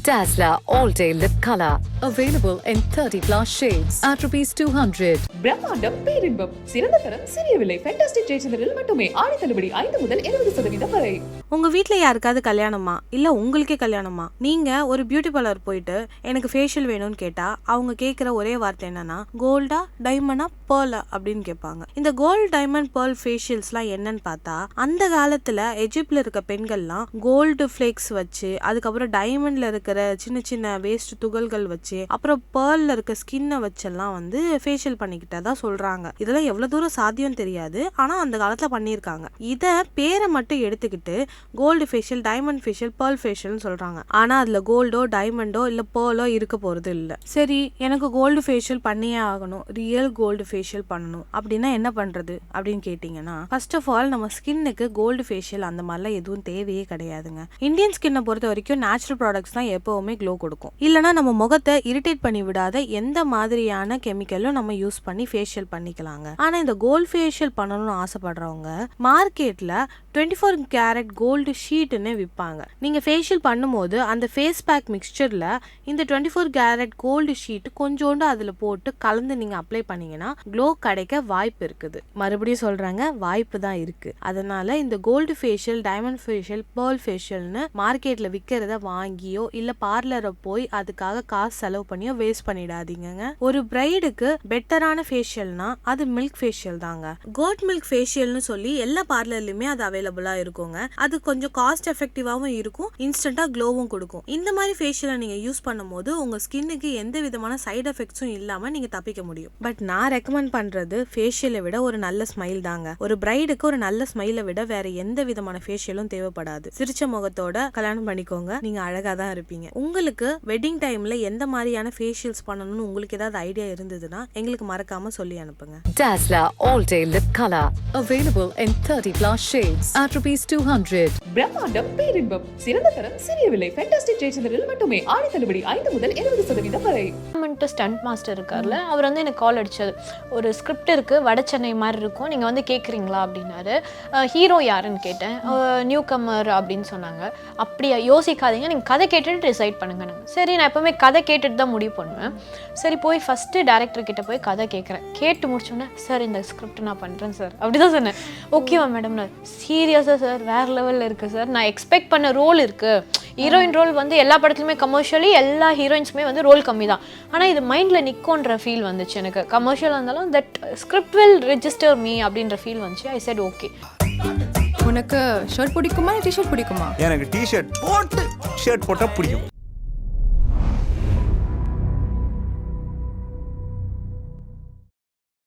Dazzler All-Day Lip Color. Available in 30 plus shades at ₹200. பிரம்மாண்டம் பேரின்பம் சிறந்த தரம் சிறிய விலை ஃபேண்டாஸ்டிக் ஜெயச்சந்திரனில் மட்டுமே ஆடி தள்ளுபடி 5 முதல் 20% வரை. உங்க வீட்ல யாருக்காவது கல்யாணமா இல்ல உங்களுக்கே கல்யாணமா நீங்க ஒரு பியூட்டி பார்லர் போயிட்டு எனக்கு ஃபேஷியல் வேணும்னு கேட்டா அவங்க கேட்குற ஒரே வார்த்தை என்னன்னா கோல்டா டைமண்டா பேர்லா அப்படின்னு கேட்பாங்க. இந்த கோல்டு டைமண்ட் பேர்ல் ஃபேஷியல்ஸ்லாம் என்னன்னு பார்த்தா அந்த காலத்துல எஜிப்ட்ல இருக்க பெண்கள்லாம் கோல்டு ஃபிளேக்ஸ் வச்சு அதுக்கப்புறம் டைமண்ட்ல இருக்கிற சின்ன சின்ன வேஸ்ட் துகள்கள் வச்சு அப்புறம் பேர்ல்ல இருக்க ஸ்கின்னை வச்செல்லாம் வந்து ஃபேஷியல் பண்ணிக்கிட்டதா சொல்றாங்க. இதெல்லாம் எவ்வளவு தூரம் சாத்தியம் தெரியாது, ஆனா அந்த காலத்துல பண்ணியிருக்காங்க. இத பேரை மட்டும் எடுத்துக்கிட்டு gold facial, diamond facial, pearl ஃபேஷியல்னு சொல்றாங்க. ஆனா அதுல கோல்டோ டைமண்டோ இல்ல பேர்லோ இருக்க போறது இல்ல. சரி, எனக்கு கோல்டு ஃபேஷியல் பண்ணியே ஆகணும், ரியல் கோல்டு ஃபேஷியல் பண்ணணும் அப்படின்னா என்ன பண்றது அப்படின்னு கேட்டீங்கன்னா, ஃபர்ஸ்ட் ஆஃப் ஆல் நம்ம ஸ்கின்னுக்கு கோல்டு ஃபேஷியல் அந்த மாதிரிலாம் எதுவும் தேவையே கிடையாதுங்க. இந்தியன் ஸ்கின்னை பொறுத்த வரைக்கும் நேச்சுரல் ப்ராடக்ட்ஸ் தான் எப்பவுமே க்ளோ கொடுக்கும். இல்லைனா நம்ம முகத்தை இரிட்டேட் பண்ணி விடாத எந்த மாதிரியான கெமிக்கலும் நம்ம யூஸ் பண்ணி ஃபேஷியல் பண்ணிக்கலாங்க. ஆனா இந்த கோல்டு ஃபேஷியல் பண்ணணும்னு ஆசைப்படுறவங்க மார்க்கெட்ல 24 கேரட் கோல்டு ஷீட்னு விற்பாங்க. நீங்க ஃபேஷியல் பண்ணும்போது அந்த ஃபேஸ் பேக் மிக்சர்ல இந்த 24 கேரட் கோல்டு ஷீட் கொஞ்சோண்டு அதுல போட்டு கலந்து நீங்க அப்ளை பண்ணீங்கன்னா க்ளோ கிடைக்க வாய்ப்பு இருக்குது. மறுபடியும் சொல்றாங்க, வாய்ப்பு தான் இருக்கு. அதனால இந்த gold facial, diamond facial, pearl ஃபேஷியல்னு மார்க்கெட்ல விற்கிறத வாங்கியோ இல்ல பார்லரை போய் அதுக்காக காசு செலவு பண்ணியோ வேஸ்ட் பண்ணிடாதீங்க. ஒரு பிரைடுக்கு பெட்டரான ஃபேஷியல்னா அது மில்க் ஃபேஷியல் தாங்க. கோட் மில்க் ஃபேஷியல்னு சொல்லி எல்லா பார்லர்லயுமே அது அவைலபிளா இருக்குங்க. அது கொஞ்சம் காஸ்ட் எஃபெக்டிவாவும் இருக்கும், இன்ஸ்டன்டா க்ளோவும் கொடுக்கும். இந்த மாதிரி ஃபேஷியலை நீங்க யூஸ் பண்ணும்போது உங்க ஸ்கின்னுக்கு எந்த விதமான சைடு எஃபெக்ட்ஸும் இல்லாம நீங்க தப்பிக்க முடியும். பட் நான் ரெக்கமெண்ட் பண்றது ஃபேஷியலை விட ஒரு நல்ல ஸ்மைல் தாங்க. ஒரு பிரைடுக்கு ஒரு நல்ல ஸ்மைலை விட வேற எந்த விதமான ஃபேஷியலும் தேவைப்படாது. சிரிச்ச முகத்தோட கல்யாணம் பண்ணிக்கோங்க, நீங்க அழகா தான் இருப்பீங்க. உங்களுக்கு வெட்டிங் டைம்ல எந்த மாதிரியான ஃபேஷியல்ஸ் பண்ணணும்னு உங்களுக்கு ஏதாவது ஐடியா இருந்ததுன்னா எங்களுக்கு மறக்காம சொல்லி அனுப்புங்க. Dazzler All-Day Lip Color. Available in 30 plus shades at ₹200. பிரம்மாண்டம் பேரின்பம் சிறந்த தரம் சிறிய விலை ஃபேண்டாஸ்டிக் ஜெயச்சந்திரனில் மட்டுமே ஆடி தள்ளுபடி 5 முதல் 20% வரை. ஸ்டண்ட் மாஸ்டர் இருக்கார்ல, அவர் வந்து எனக்கு கால் அடிச்சது. ஒரு ஸ்கிரிப்ட் இருக்கு, வட சென்னை மாதிரி இருக்கும், நீங்க வந்து கேட்குறீங்களா அப்படின்னாரு. ஹீரோ யாருன்னு கேட்டேன். நியூ கம்மர் அப்படின்னு சொன்னாங்க. அப்படியா, யோசிக்காதீங்க, நீங்கள் கதை கேட்டுட்டு டிசைட் பண்ணுங்க. சரி, நான் எப்பவுமே கதை கேட்டுட்டு தான் முடிவு பண்ணுவேன். சரி, போய் ஃபஸ்ட்டு டேரக்டர் கிட்ட போய் கதை கேட்குறேன். கேட்டு முடிச்சோன்னே, சார் இந்த ஸ்கிரிப்ட் நான் பண்ணுறேன் சார் அப்படிதான் சொன்னேன். ஓகேவா மேடம்? நான் சீரியஸாக சார் வேறு லெவலில் இருக்குது சார், நான் எக்ஸ்பெக்ட் பண்ண ரோல் இருக்குது. ஹீரோயின் ரோல் வந்து எல்லா படத்துலையுமே கமர்ஷியலி எல்லா ஹீரோயின்ஸுமே வந்து ரோல் கம்மி தான், ஆனால் இது மைண்டில் நிற்கும்ன்ற ஃபீல் வந்துச்சு எனக்கு. கமர்ஷியலாக இருந்தாலும் that script will register me அப்படின்ற ஃபீல் வந்துச்சு. ஐ செட் ஓகே. உனக்கு ஷர்ட் பிடிக்குமா, டிஷர்ட் பிடிக்குமா? எனக்கு டிஷர்ட் போட்டு ஷர்ட் போட்டால் பிடிக்கும்.